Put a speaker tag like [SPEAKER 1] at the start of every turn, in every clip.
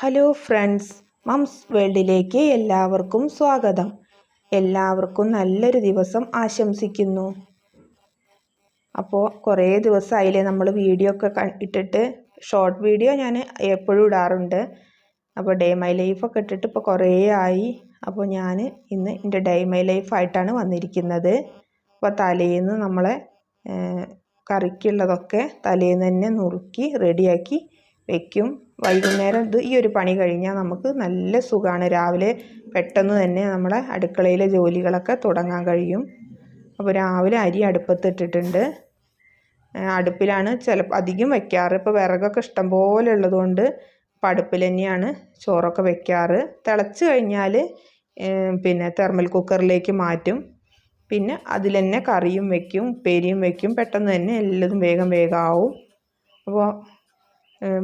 [SPEAKER 1] Hello friends, moms വേൾഡിലേക്ക് എല്ലാവർക്കും സ്വാഗതം. എല്ലാവർക്കും നല്ലൊരു ദിവസം ആശംസിക്കുന്നു. അപ്പോൾ കുറേ ദിവസമായില്ലേ നമ്മൾ വീഡിയോ ഒക്കെ ഇട്ടിട്ട്. ഷോർട്ട് വീഡിയോ ഞാൻ എപ്പോഴും ഇടാറുണ്ട്. അപ്പോൾ ഡേ മൈ ലൈഫൊക്കെ ഇട്ടിട്ട് ഇപ്പോൾ കുറേ ആയി. അപ്പോൾ ഞാൻ ഇന്ന് എൻ്റെ ഡേ മൈ ലൈഫായിട്ടാണ് വന്നിരിക്കുന്നത്. അപ്പോൾ തലേന്ന് നമ്മളെ കറിക്കുള്ളതൊക്കെ തലേന്ന് തന്നെ നുറുക്കി റെഡിയാക്കി വയ്ക്കും. വൈകുന്നേരം ഈ ഒരു പണി കഴിഞ്ഞാൽ നമുക്ക് നല്ല സുഖമാണ്. രാവിലെ പെട്ടെന്ന് തന്നെ നമ്മളെ അടുക്കളയിലെ ജോലികളൊക്കെ തുടങ്ങാൻ കഴിയും. അപ്പോൾ രാവിലെ അരി അടുപ്പത്തിട്ടിട്ടുണ്ട്. അടുപ്പിലാണ് അധികം വയ്ക്കാറ്. ഇപ്പോൾ വിറകൊക്കെ ഇഷ്ടം പോലെ ഉള്ളതുകൊണ്ട് ഇപ്പോൾ അടുപ്പിൽ തന്നെയാണ് ചോറൊക്കെ വയ്ക്കാറ്. തിളച്ച് കഴിഞ്ഞാൽ പിന്നെ തെർമൽ കുക്കറിലേക്ക് മാറ്റും. പിന്നെ അതിൽ തന്നെ കറിയും വയ്ക്കും, ഉപ്പേരിയും വയ്ക്കും. പെട്ടെന്ന് തന്നെ എല്ലതും വേഗം ആവും. അപ്പോൾ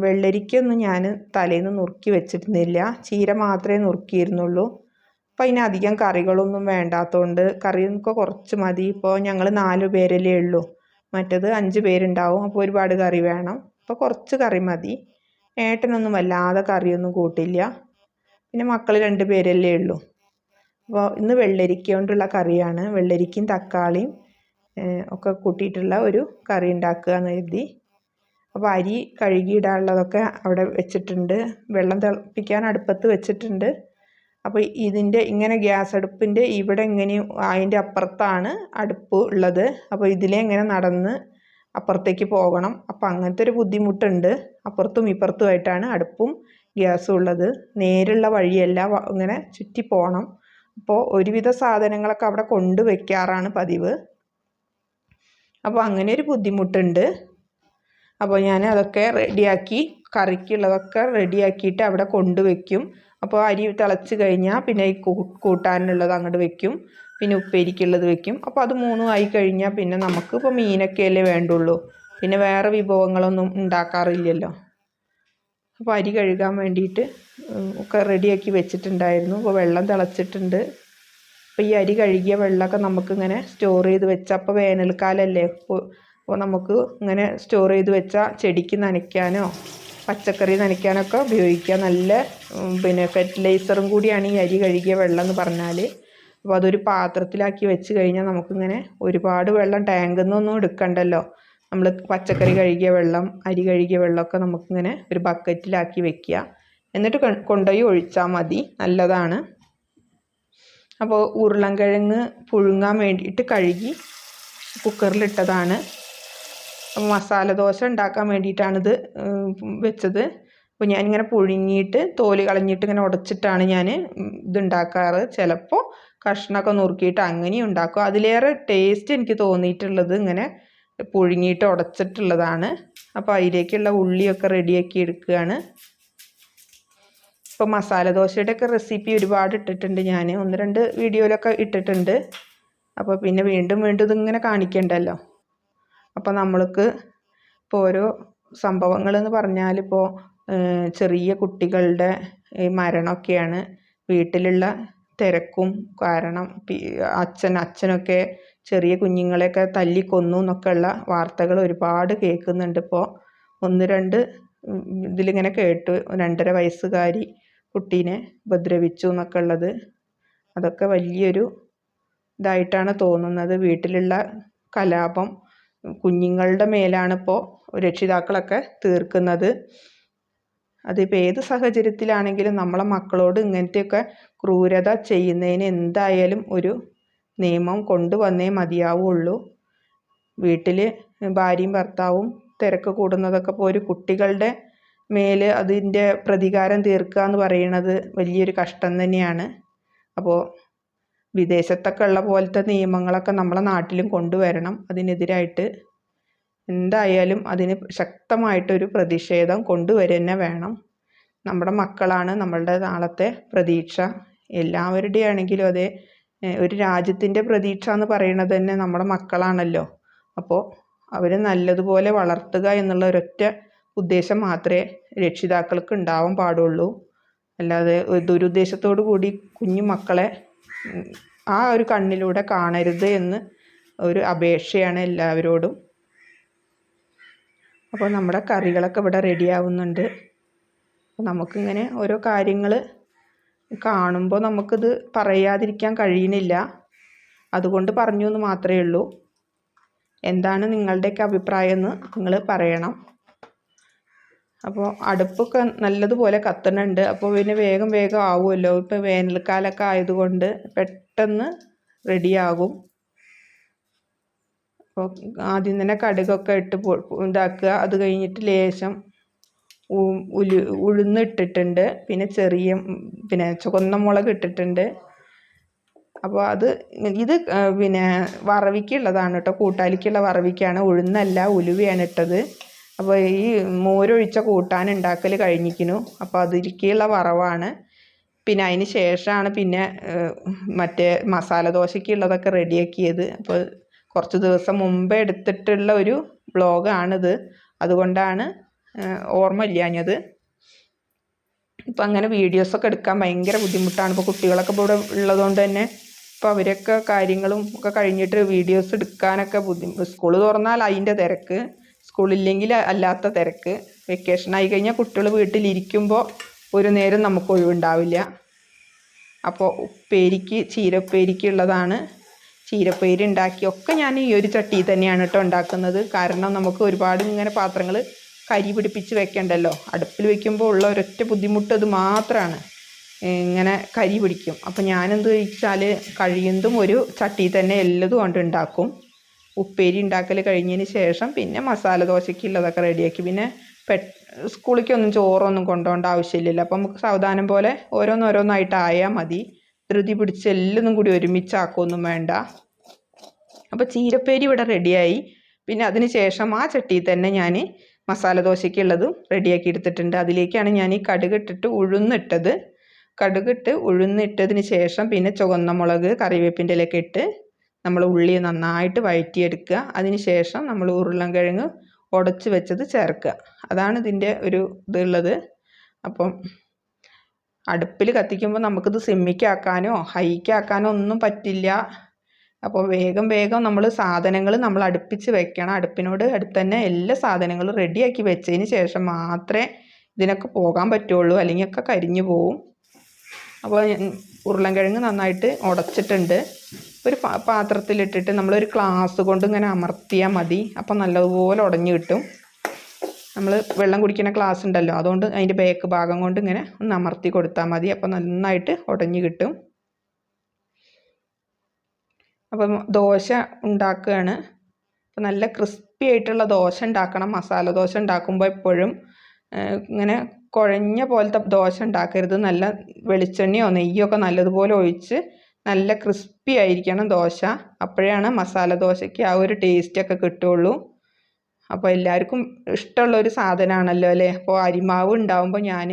[SPEAKER 1] വെള്ളരിക്കൊന്നും ഞാൻ തലേന്ന് നുറുക്കി വെച്ചിരുന്നില്ല. ചീര മാത്രമേ നുറുക്കിയിരുന്നുള്ളൂ. അപ്പോൾ അതിനധികം കറികളൊന്നും വേണ്ടാത്തതുകൊണ്ട് കറിയൊക്കെ കുറച്ച് മതി. ഇപ്പോൾ ഞങ്ങൾ 4 പേരല്ലേ ഉള്ളൂ, മറ്റത് 5 പേരുണ്ടാവും. അപ്പോൾ ഒരുപാട് കറി വേണം. അപ്പോൾ കുറച്ച് കറി മതി. ഏട്ടനൊന്നും വല്ലാതെ കറിയൊന്നും കൂട്ടില്ല. പിന്നെ മക്കൾ 2 പേരല്ലേ ഉള്ളൂ. അപ്പോൾ ഇന്ന് വെള്ളരിക്ക കൊണ്ടുള്ള കറിയാണ്. വെള്ളരിക്കയും തക്കാളിയും ഒക്കെ കൂട്ടിയിട്ടുള്ള ഒരു കറി ഉണ്ടാക്കുക എന്ന് കരുതി. അപ്പോൾ അരി കഴുകിയിടാനുള്ളതൊക്കെ അവിടെ വെച്ചിട്ടുണ്ട്. വെള്ളം തിളപ്പിക്കാൻ അടുപ്പത്ത് വെച്ചിട്ടുണ്ട്. അപ്പോൾ ഇതിൻ്റെ ഇങ്ങനെ ഗ്യാസ് അടുപ്പിൻ്റെ ഇവിടെ ഇങ്ങനെയും അതിൻ്റെ അപ്പുറത്താണ് അടുപ്പ് ഉള്ളത്. അപ്പോൾ ഇതിലെ ഇങ്ങനെ നടന്ന് അപ്പുറത്തേക്ക് പോകണം. അപ്പോൾ അങ്ങനത്തെ ഒരു ബുദ്ധിമുട്ടുണ്ട്. അപ്പുറത്തും ഇപ്പുറത്തുമായിട്ടാണ് അടുപ്പും ഗ്യാസും ഉള്ളത്. നേരുള്ള വഴിയല്ല, ഇങ്ങനെ ചുറ്റി പോകണം. അപ്പോൾ ഒരുവിധ സാധനങ്ങളൊക്കെ അവിടെ കൊണ്ടുവയ്ക്കാറാണ് പതിവ്. അപ്പോൾ അങ്ങനെ ഒരു ബുദ്ധിമുട്ടുണ്ട്. അപ്പോൾ ഞാൻ അതൊക്കെ റെഡിയാക്കി, കറിക്കുള്ളതൊക്കെ റെഡിയാക്കിയിട്ട് അവിടെ കൊണ്ടുവയ്ക്കും. അപ്പോൾ അരി തിളച്ച് കഴിഞ്ഞാൽ പിന്നെ ഈ കൂട്ടാനുള്ളത് അങ്ങോട്ട് വയ്ക്കും. പിന്നെ ഉപ്പേരിക്കുള്ളത് വയ്ക്കും. അപ്പോൾ അത് 3 ആയി കഴിഞ്ഞാൽ പിന്നെ നമുക്ക് ഇപ്പോൾ മീനൊക്കെയല്ലേ വേണ്ടുള്ളൂ. പിന്നെ വേറെ വിഭവങ്ങളൊന്നും ഉണ്ടാക്കാറില്ലല്ലോ. അപ്പോൾ അരി കഴുകാൻ വേണ്ടിയിട്ട് ഒക്കെ റെഡിയാക്കി വെച്ചിട്ടുണ്ടായിരുന്നു. അപ്പോൾ വെള്ളം തിളച്ചിട്ടുണ്ട്. അപ്പോൾ ഈ അരി കഴുകിയ വെള്ളമൊക്കെ നമുക്കിങ്ങനെ സ്റ്റോർ ചെയ്ത് വെച്ചാൽ, അപ്പോൾ വേനൽക്കാലമല്ലേ, അപ്പോൾ നമുക്ക് ഇങ്ങനെ സ്റ്റോർ ചെയ്ത് വെച്ചാൽ ചെടിക്ക് നനയ്ക്കാനോ പച്ചക്കറി നനയ്ക്കാനൊക്കെ ഉപയോഗിക്കുക. നല്ല പിന്നെ ഫെർട്ടിലൈസറും കൂടിയാണ് ഈ അരി കഴുകിയ വെള്ളം എന്ന് പറഞ്ഞാൽ. അപ്പോൾ അതൊരു പാത്രത്തിലാക്കി വെച്ച് കഴിഞ്ഞാൽ നമുക്കിങ്ങനെ ഒരുപാട് വെള്ളം ടാങ്കിൽ നിന്നൊന്നും എടുക്കണ്ടല്ലോ. നമ്മൾ പച്ചക്കറി കഴുകിയ വെള്ളം, അരി കഴുകിയ വെള്ളമൊക്കെ നമുക്കിങ്ങനെ ഒരു ബക്കറ്റിലാക്കി വെക്കുക. എന്നിട്ട് കൊണ്ടുപോയി ഒഴിച്ചാൽ മതി, നല്ലതാണ്. അപ്പോൾ ഉരുളൻകിഴങ്ങ് പുഴുങ്ങാൻ വേണ്ടിയിട്ട് കഴുകി കുക്കറിലിട്ടതാണ്. മസാല ദോശ ഉണ്ടാക്കാൻ വേണ്ടിയിട്ടാണിത് വെച്ചത്. അപ്പോൾ ഞാനിങ്ങനെ പുഴുങ്ങിയിട്ട് തോല് കളഞ്ഞിട്ട് ഇങ്ങനെ ഉടച്ചിട്ടാണ് ഞാൻ ഇതുണ്ടാക്കാറ്. ചിലപ്പോൾ കഷ്ണമൊക്കെ നുറുക്കിയിട്ട് അങ്ങനെയും ഉണ്ടാക്കും. അതിലേറെ ടേസ്റ്റ് എനിക്ക് തോന്നിയിട്ടുള്ളത് ഇങ്ങനെ പുഴുങ്ങിയിട്ട് ഉടച്ചിട്ടുള്ളതാണ്. അപ്പോൾ അതിലേക്കുള്ള ഉള്ളിയൊക്കെ റെഡിയാക്കി എടുക്കുകയാണ്. ഇപ്പോൾ മസാല ദോശയുടെയൊക്കെ റെസിപ്പി ഒരുപാട് ഇട്ടിട്ടുണ്ട് ഞാൻ, 1-2 വീഡിയോയിലൊക്കെ ഇട്ടിട്ടുണ്ട്. അപ്പോൾ പിന്നെ വീണ്ടും ഇതിങ്ങനെ കാണിക്കണ്ടല്ലോ. അപ്പോൾ നമ്മൾക്ക് ഇപ്പോൾ ഓരോ സംഭവങ്ങളെന്ന് പറഞ്ഞാൽ, ഇപ്പോൾ ചെറിയ കുട്ടികളുടെ മരണമൊക്കെയാണ് വീട്ടിലുള്ള തിരക്കും. കാരണം അച്ഛനൊക്കെ ചെറിയ കുഞ്ഞുങ്ങളെയൊക്കെ തല്ലിക്കൊന്നു എന്നൊക്കെയുള്ള വാർത്തകൾ ഒരുപാട് കേൾക്കുന്നുണ്ട്. ഇപ്പോൾ 1-2 ഇതിലിങ്ങനെ കേട്ടു, 2.5 വയസ്സുകാരി കുട്ടീനെ ഉപദ്രവിച്ചു എന്നൊക്കെ ഉള്ളത്. അതൊക്കെ വലിയൊരു ഇതായിട്ടാണ് തോന്നുന്നത്. വീട്ടിലുള്ള കലാപം കുഞ്ഞുങ്ങളുടെ മേലാണിപ്പോൾ രക്ഷിതാക്കളൊക്കെ തീർക്കുന്നത്. അതിപ്പോൾ ഏത് സാഹചര്യത്തിലാണെങ്കിലും നമ്മളെ മക്കളോട് ഇങ്ങനത്തെയൊക്കെ ക്രൂരത ചെയ്യുന്നതിന് എന്തായാലും ഒരു നിയമം കൊണ്ടുവന്നേ മതിയാവുള്ളൂ. വീട്ടിൽ ഭാര്യയും ഭർത്താവും തിരക്ക് കൂടുന്നതൊക്കെ ഇപ്പോൾ ഒരു കുട്ടികളുടെ മേൽ അതിൻ്റെ പ്രതികാരം തീർക്കുക എന്ന് പറയുന്നത് വലിയൊരു കഷ്ടം തന്നെയാണ്. അപ്പോൾ വിദേശത്തൊക്കെ ഉള്ള പോലത്തെ നിയമങ്ങളൊക്കെ നമ്മളെ നാട്ടിലും കൊണ്ടുവരണം. അതിനെതിരായിട്ട് എന്തായാലും അതിന് ശക്തമായിട്ടൊരു പ്രതിഷേധം കൊണ്ടുവരുക തന്നെ വേണം. നമ്മുടെ മക്കളാണ് നമ്മളുടെ നാളത്തെ പ്രതീക്ഷ. എല്ലാവരുടെയും ആണെങ്കിലും അതെ, ഒരു രാജ്യത്തിൻ്റെ പ്രതീക്ഷ എന്ന് പറയുന്നത് തന്നെ നമ്മുടെ മക്കളാണല്ലോ. അപ്പോൾ അവർ നല്ലതുപോലെ വളർത്തുക എന്നുള്ള ഒരൊറ്റ ഉദ്ദേശം മാത്രമേ രക്ഷിതാക്കൾക്ക് ഉണ്ടാവാൻ പാടുള്ളൂ. അല്ലാതെ ദുരുദ്ദേശത്തോടു കൂടി കുഞ്ഞു മക്കളെ ആ ഒരു കണ്ണിലൂടെ കാണരുത് എന്ന് ഒരു അപേക്ഷയാണ് എല്ലാവരോടും. അപ്പോൾ നമ്മുടെ കറികളൊക്കെ ഇവിടെ റെഡി ആവുന്നുണ്ട്. നമുക്കിങ്ങനെ ഓരോ കാര്യങ്ങൾ കാണുമ്പോൾ നമുക്കിത് പറയാതിരിക്കാൻ കഴിയുന്നില്ല. അതുകൊണ്ട് പറഞ്ഞു എന്ന് മാത്രമേ ഉള്ളൂ. എന്താണ് നിങ്ങളുടെയൊക്കെ അഭിപ്രായം എന്ന് നിങ്ങൾ പറയണം. അപ്പോൾ അടുപ്പൊക്കെ നല്ലതുപോലെ കത്തുന്നുണ്ട്. അപ്പോൾ പിന്നെ വേഗം വേഗം ആവുമല്ലോ. ഇപ്പോൾ വേനൽക്കാലമൊക്കെ ആയതുകൊണ്ട് പെട്ടെന്ന് റെഡിയാകും. അപ്പോൾ ആദ്യം തന്നെ കടുകൊക്കെ ഇട്ട് ഇതാക്കുക. അത് കഴിഞ്ഞിട്ട് ലേശം ഉഴുന്നിട്ടിട്ടുണ്ട്. പിന്നെ പിന്നെ ചുവന്ന മുളക് ഇട്ടിട്ടുണ്ട്. അപ്പോൾ ഇത് പിന്നെ വറവിക്കുള്ളതാണ് കേട്ടോ, കൂട്ടാലിക്കുള്ള വറവിക്കാണ്. ഉഴുന്നല്ല, ഉലുവയാണ് ഇട്ടത്. അപ്പോൾ ഈ മോരൊഴിച്ച കൂട്ടാൻ ഉണ്ടാക്കൽ കഴിഞ്ഞിരിക്കുന്നു. അപ്പോൾ അതിലേക്കുള്ള വറവാണ്. പിന്നെ അതിന് ശേഷമാണ് പിന്നെ മറ്റേ മസാല ദോശയ്ക്കുള്ളതൊക്കെ റെഡിയാക്കിയത്. അപ്പോൾ കുറച്ച് ദിവസം മുമ്പേ എടുത്തിട്ടുള്ള ഒരു വ്ളോഗാണിത്. അതുകൊണ്ടാണ് ഓർമ്മ ഇല്ലാഞ്ഞത്. ഇപ്പം അങ്ങനെ വീഡിയോസൊക്കെ എടുക്കാൻ ഭയങ്കര ബുദ്ധിമുട്ടാണ്. ഇപ്പോൾ കുട്ടികളൊക്കെ ഇവിടെ ഉള്ളതുകൊണ്ട് തന്നെ ഇപ്പോൾ അവരൊക്കെ കാര്യങ്ങളും ഒക്കെ കഴിഞ്ഞിട്ട് വീഡിയോസ് എടുക്കാനൊക്കെ സ്കൂൾ തുറന്നാൽ അതിൻ്റെ തിരക്ക്, സ്കൂളില്ലെങ്കിൽ അല്ലാത്ത തിരക്ക്. വെക്കേഷൻ ആയി കഴിഞ്ഞാൽ കുട്ടികൾ വീട്ടിലിരിക്കുമ്പോൾ ഒരു നേരം നമുക്ക് ഒഴിവുണ്ടാവില്ല. അപ്പോൾ ചീരപ്പേരിക്ക് ഉള്ളതാണ്. ചീരപ്പേരി ഉണ്ടാക്കിയൊക്കെ ഞാൻ ഈ ഒരു ചട്ടിയിൽ തന്നെയാണ് കേട്ടോ ഉണ്ടാക്കുന്നത്. കാരണം നമുക്ക് ഒരുപാട് ഇങ്ങനെ പാത്രങ്ങൾ കരി പിടിപ്പിച്ച് വെക്കണ്ടല്ലോ. അടുപ്പിൽ വെക്കുമ്പോൾ ഉള്ള ഒരൊറ്റ ബുദ്ധിമുട്ട് അത് മാത്രമാണ്, ഇങ്ങനെ കരി പിടിക്കും. അപ്പം ഞാനെന്ത് വെച്ചാൽ കഴിയുന്നതും ഒരു ചട്ടിയിൽ തന്നെ എല്ലതും കൊണ്ട് ഉണ്ടാക്കും. ഉപ്പേരി ഉണ്ടാക്കൽ കഴിഞ്ഞതിന് ശേഷം പിന്നെ മസാല ദോശയ്ക്കുള്ളതൊക്കെ റെഡിയാക്കി. പിന്നെ സ്കൂളിലേക്കൊന്നും ചോറൊന്നും കൊണ്ടുപോകേണ്ട ആവശ്യമില്ലല്ലോ. അപ്പം നമുക്ക് സാവധാനം പോലെ ഓരോന്നോരോന്നായിട്ട് ആയാൽ മതി. ധൃതി പിടിച്ച് എല്ലതും കൂടി ഒരുമിച്ചാക്കൊന്നും വേണ്ട. അപ്പോൾ ചീരപ്പേരി ഇവിടെ റെഡിയായി. പിന്നെ അതിന് ശേഷം ആ ചട്ടിയിൽ തന്നെ ഞാൻ മസാല ദോശയ്ക്കുള്ളതും റെഡിയാക്കി എടുത്തിട്ടുണ്ട്. അതിലേക്കാണ് ഞാൻ ഈ കടുകിട്ടിട്ട് ഉഴുന്നിട്ടത്. കടുകിട്ട് ഉഴുന്നിട്ടതിന് ശേഷം പിന്നെ ചുവന്ന മുളക്, കറിവേപ്പിൻ്റെ ഇലയൊക്കെ ഇട്ട് നമ്മൾ ഉള്ളി നന്നായിട്ട് വഴറ്റിയെടുക്കുക. അതിന് ശേഷം നമ്മൾ ഉരുളൻകിഴങ്ങ് ഉടച്ച് വെച്ചത് ചേർക്കുക. അതാണ് ഇതിൻ്റെ ഒരു ഇതുള്ളത്. അപ്പം അടുപ്പിൽ കത്തിക്കുമ്പോൾ നമുക്കിത് സിമ്മിക്കാക്കാനോ ഹൈക്കാക്കാനോ ഒന്നും പറ്റില്ല. അപ്പോൾ വേഗം വേഗം നമ്മൾ അടുപ്പിച്ച് വെക്കണം. അടുപ്പിനോട് അടുത്ത് തന്നെ എല്ലാ സാധനങ്ങളും റെഡിയാക്കി വെച്ചതിന് ശേഷം മാത്രമേ ഇതിനൊക്കെ പോകാൻ പറ്റുള്ളൂ, അല്ലെങ്കിൽ ഒക്കെ കരിഞ്ഞു പോവും. അപ്പോൾ ഉരുളൻകിഴങ്ങ് നന്നായിട്ട് ഉടച്ചിട്ടുണ്ട്. ഒരു പാത്രത്തിലിട്ടിട്ട് നമ്മളൊരു ഗ്ലാസ് കൊണ്ട് ഇങ്ങനെ അമർത്തിയാൽ മതി. അപ്പോൾ നല്ലതുപോലെ ഉടഞ്ഞു കിട്ടും. നമ്മൾ വെള്ളം കുടിക്കുന്ന ഗ്ലാസ് ഉണ്ടല്ലോ, അതുകൊണ്ട് അതിൻ്റെ ബാക്ക് ഭാഗം കൊണ്ട് ഇങ്ങനെ ഒന്ന് അമർത്തി കൊടുത്താൽ മതി. അപ്പോൾ നന്നായിട്ട് ഉടഞ്ഞു കിട്ടും. അപ്പം ദോശ ഉണ്ടാക്കുകയാണ്. അപ്പോൾ നല്ല ക്രിസ്പി ആയിട്ടുള്ള ദോശ ഉണ്ടാക്കണം. മസാല ദോശ ഉണ്ടാക്കുമ്പോൾ എപ്പോഴും ഇങ്ങനെ കുഴഞ്ഞ പോലത്തെ ദോശ ഉണ്ടാക്കരുത്. നല്ല വെളിച്ചെണ്ണയോ നെയ്യോ ഒക്കെ നല്ലതുപോലെ ഒഴിച്ച് നല്ല ക്രിസ്പി ആയിരിക്കണം ദോശ. അപ്പോഴാണ് മസാല ദോശയ്ക്ക് ആ ഒരു ടേസ്റ്റൊക്കെ കിട്ടുള്ളൂ. അപ്പോൾ എല്ലാവർക്കും ഇഷ്ടമുള്ളൊരു സാധനമാണല്ലോ അല്ലേ. അപ്പോൾ അരിമാവ് ഉണ്ടാകുമ്പോൾ ഞാൻ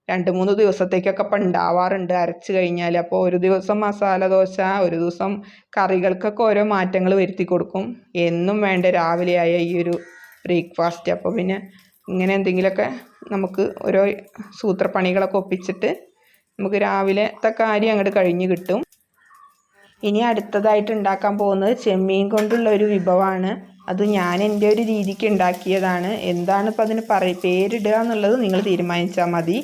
[SPEAKER 1] 2-3 ദിവസത്തേക്കൊക്കെ ഇപ്പം ഉണ്ടാവാറുണ്ട് അരച്ച് കഴിഞ്ഞാൽ. അപ്പോൾ ഒരു ദിവസം മസാല ദോശ, ഒരു ദിവസം കറികൾക്കൊക്കെ ഓരോ മാറ്റങ്ങൾ വരുത്തി കൊടുക്കും. എന്നും വേണ്ട രാവിലെ ആയ ഈ ഒരു ബ്രേക്ക്ഫാസ്റ്റ്. അപ്പോൾ പിന്നെ ഇങ്ങനെ എന്തെങ്കിലുമൊക്കെ നമുക്ക് ഓരോ സൂത്രപ്പണികളൊക്കെ ഒപ്പിച്ചിട്ട് നമുക്ക് രാവിലത്തെ കാര്യം അങ്ങോട്ട് കഴിഞ്ഞ് കിട്ടും. ഇനി അടുത്തതായിട്ട് ഉണ്ടാക്കാൻ പോകുന്നത് ചെമ്മീൻ കൊണ്ടുള്ള ഒരു വിഭവമാണ്. അത് ഞാൻ എൻ്റെ ഒരു രീതിക്ക് ഉണ്ടാക്കിയതാണ്. എന്താണ് ഇപ്പോൾ അതിന് പേരിടുക എന്നുള്ളത് നിങ്ങൾ തീരുമാനിച്ചാൽ മതി.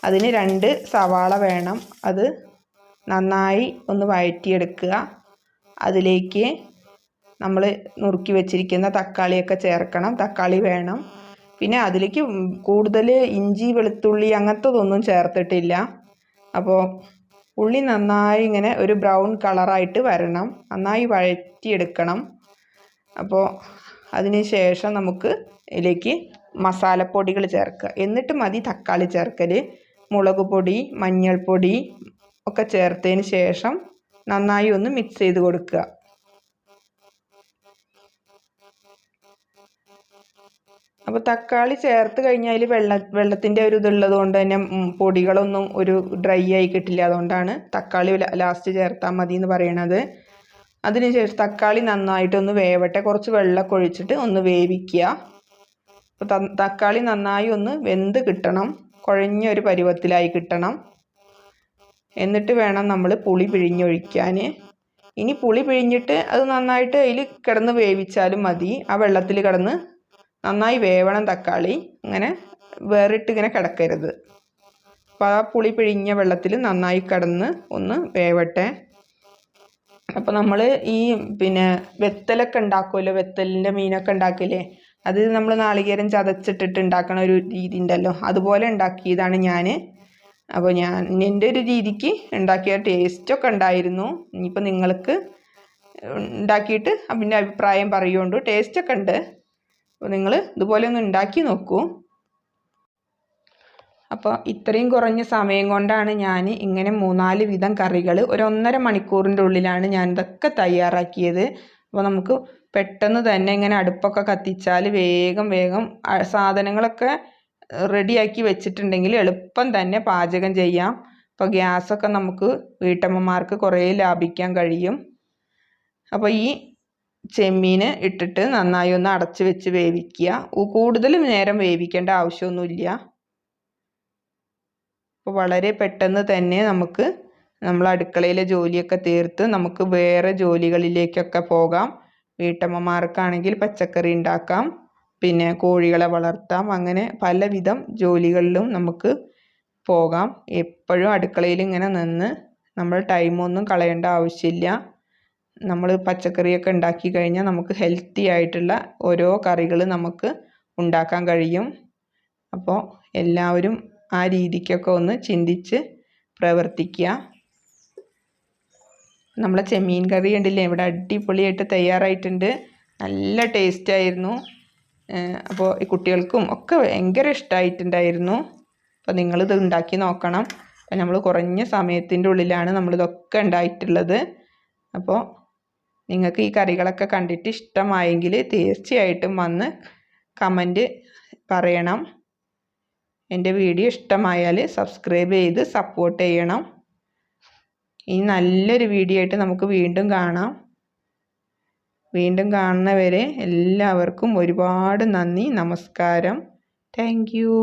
[SPEAKER 1] അതിന് 2 സവാള വേണം. അത് നന്നായി ഒന്ന് വഴറ്റിയെടുക്കുക. അതിലേക്ക് നമ്മൾ നുറുക്കി വെച്ചിരിക്കുന്ന തക്കാളിയൊക്കെ ചേർക്കണം. തക്കാളി വേണം. പിന്നെ അതിലേക്ക് കൂടുതൽ ഇഞ്ചി വെളുത്തുള്ളി അങ്ങനത്തതൊന്നും ചേർത്തിട്ടില്ല. അപ്പോൾ ഉള്ളി നന്നായി ഇങ്ങനെ ഒരു ബ്രൗൺ കളറായിട്ട് വരണം. നന്നായി വഴറ്റിയെടുക്കണം. അപ്പോൾ അതിന് ശേഷം നമുക്ക് ഇതിലേക്ക് മസാലപ്പൊടികൾ ചേർക്കുക. എന്നിട്ട് മതി തക്കാളി ചേർക്കൽ. മുളക് പൊടി, മഞ്ഞൾപ്പൊടി ഒക്കെ ചേർത്തതിന് ശേഷം നന്നായി ഒന്ന് മിക്സ് ചെയ്ത് കൊടുക്കുക. അപ്പോൾ തക്കാളി ചേർത്ത് കഴിഞ്ഞാൽ വെള്ളത്തിൻ്റെ ഒരു ഇതുള്ളത് കൊണ്ട് തന്നെ പൊടികളൊന്നും ഒരു ഡ്രൈ ആയി കിട്ടില്ല. അതുകൊണ്ടാണ് തക്കാളി ലാസ്റ്റ് ചേർത്താൽ മതി എന്ന് പറയണത്. അതിനുശേഷം തക്കാളി നന്നായിട്ടൊന്ന് വേവട്ടെ. കുറച്ച് വെള്ളമൊക്കെ ഒഴിച്ചിട്ട് ഒന്ന് വേവിക്കുക. അപ്പോൾ തക്കാളി നന്നായി ഒന്ന് വെന്ത് കിട്ടണം. കുഴഞ്ഞ ഒരു പരുവത്തിലായി കിട്ടണം. എന്നിട്ട് വേണം നമ്മൾ പുളി പിഴിഞ്ഞൊഴിക്കാൻ. ഇനി പുളി പിഴിഞ്ഞിട്ട് അത് നന്നായിട്ട് അതിൽ കിടന്ന് വേവിച്ചാലും മതി. ആ വെള്ളത്തിൽ കിടന്ന് നന്നായി വേവണം തക്കാളി. അങ്ങനെ വേറിട്ട് ഇങ്ങനെ കിടക്കരുത്. അപ്പോൾ ആ പുളി പിഴിഞ്ഞ വെള്ളത്തിൽ നന്നായി കിടന്ന് ഒന്ന് വേവട്ടെ. അപ്പോൾ നമ്മൾ ഈ പിന്നെ വെത്തലൊക്കെ ഉണ്ടാക്കുമല്ലോ, വെത്തലിൻ്റെ മീനൊക്കെ ഉണ്ടാക്കില്ലേ, അത് നമ്മൾ നാളികേരം ചതച്ചിട്ടിട്ട് ഉണ്ടാക്കണ ഒരു രീതി ഉണ്ടല്ലോ, അതുപോലെ ഉണ്ടാക്കിയതാണ് ഞാൻ. അപ്പോൾ ഞാൻ എൻ്റെ ഒരു രീതിക്ക് ഉണ്ടാക്കിയ ടേസ്റ്റൊക്കെ ഉണ്ടായിരുന്നു. ഇനിയിപ്പോൾ നിങ്ങൾക്ക് ഉണ്ടാക്കിയിട്ട് അതിൻ്റെ അഭിപ്രായം പറയുകൊണ്ട്. ടേസ്റ്റൊക്കെ ഉണ്ട്. അപ്പോൾ നിങ്ങൾ ഇതുപോലെ ഒന്ന് ഉണ്ടാക്കി നോക്കൂ. അപ്പോൾ ഇത്രയും കുറഞ്ഞ സമയം കൊണ്ടാണ് ഞാൻ ഇങ്ങനെ 3-4 വിധം കറികൾ 1.5 മണിക്കൂറിൻ്റെ ഉള്ളിലാണ് ഞാൻ ഇതൊക്കെ തയ്യാറാക്കിയത്. അപ്പോൾ നമുക്ക് പെട്ടെന്ന് തന്നെ ഇങ്ങനെ അടുപ്പൊക്കെ കത്തിച്ചാൽ വേഗം സാധനങ്ങളൊക്കെ റെഡിയാക്കി വെച്ചിട്ടുണ്ടെങ്കിൽ എളുപ്പം തന്നെ പാചകം ചെയ്യാം. അപ്പോൾ ഗ്യാസൊക്കെ നമുക്ക് വീട്ടമ്മമാർക്ക് കുറേ ലാഭിക്കാൻ കഴിയും. അപ്പോൾ ഈ ചെമ്മീൻ ഇട്ടിട്ട് നന്നായി ഒന്ന് അടച്ച് വെച്ച് വേവിക്കുക. കൂടുതൽ നേരം വേവിക്കേണ്ട ആവശ്യമൊന്നുമില്ല. അപ്പോൾ വളരെ പെട്ടെന്ന് തന്നെ നമുക്ക് നമ്മൾ അടുക്കളയിലെ ജോലിയൊക്കെ തീർത്ത് നമുക്ക് വേറെ ജോലികളിലേക്കൊക്കെ പോകാം. വീട്ടമ്മമാർക്കാണെങ്കിൽ പച്ചക്കറി ഉണ്ടാക്കാം, പിന്നെ കോഴികളെ വളർത്താം, അങ്ങനെ പലവിധം ജോലികളിലും നമുക്ക് പോകാം. എപ്പോഴും അടുക്കളയിൽ ഇങ്ങനെ നിന്ന് നമ്മൾ ടൈമൊന്നും കളയേണ്ട ആവശ്യമില്ല. നമ്മൾ പച്ചക്കറിയൊക്കെ ഉണ്ടാക്കി കഴിഞ്ഞാൽ നമുക്ക് ഹെൽത്തി ആയിട്ടുള്ള ഓരോ കറികൾ നമുക്ക് ഉണ്ടാക്കാൻ കഴിയും. അപ്പോൾ എല്ലാവരും ആ രീതിക്കൊക്കെ ഒന്ന് ചിന്തിച്ച് പ്രവർത്തിക്കുക. നമ്മളെ ചെമ്മീൻ കറി കണ്ടില്ലേ, ഇവിടെ അടിപൊളിയായിട്ട് തയ്യാറായിട്ടുണ്ട്. നല്ല ടേസ്റ്റായിരുന്നു. അപ്പോൾ ഈ കുട്ടികൾക്കും ഒക്കെ ഭയങ്കര ഇഷ്ടമായിട്ടുണ്ടായിരുന്നു. അപ്പോൾ നിങ്ങളിത് ഉണ്ടാക്കി നോക്കണം. അപ്പോൾ നമ്മൾ കുറഞ്ഞ സമയത്തിൻ്റെ ഉള്ളിലാണ് നമ്മളിതൊക്കെ ഉണ്ടായിട്ടുള്ളത്. അപ്പോൾ നിങ്ങൾക്ക് ഈ കറികളൊക്കെ കണ്ടിട്ട് ഇഷ്ടമായെങ്കിൽ തീർച്ചയായിട്ടും വന്ന് കമൻറ്റ് പറയണം. എൻ്റെ വീഡിയോ ഇഷ്ടമായാൽ സബ്സ്ക്രൈബ് ചെയ്ത് സപ്പോർട്ട് ചെയ്യണം. ഇനി നല്ലൊരു വീഡിയോ ആയിട്ട് നമുക്ക് വീണ്ടും കാണാം. വീണ്ടും കാണുന്നവരെ എല്ലാവർക്കും ഒരുപാട് നന്ദി, നമസ്കാരം. Thank you.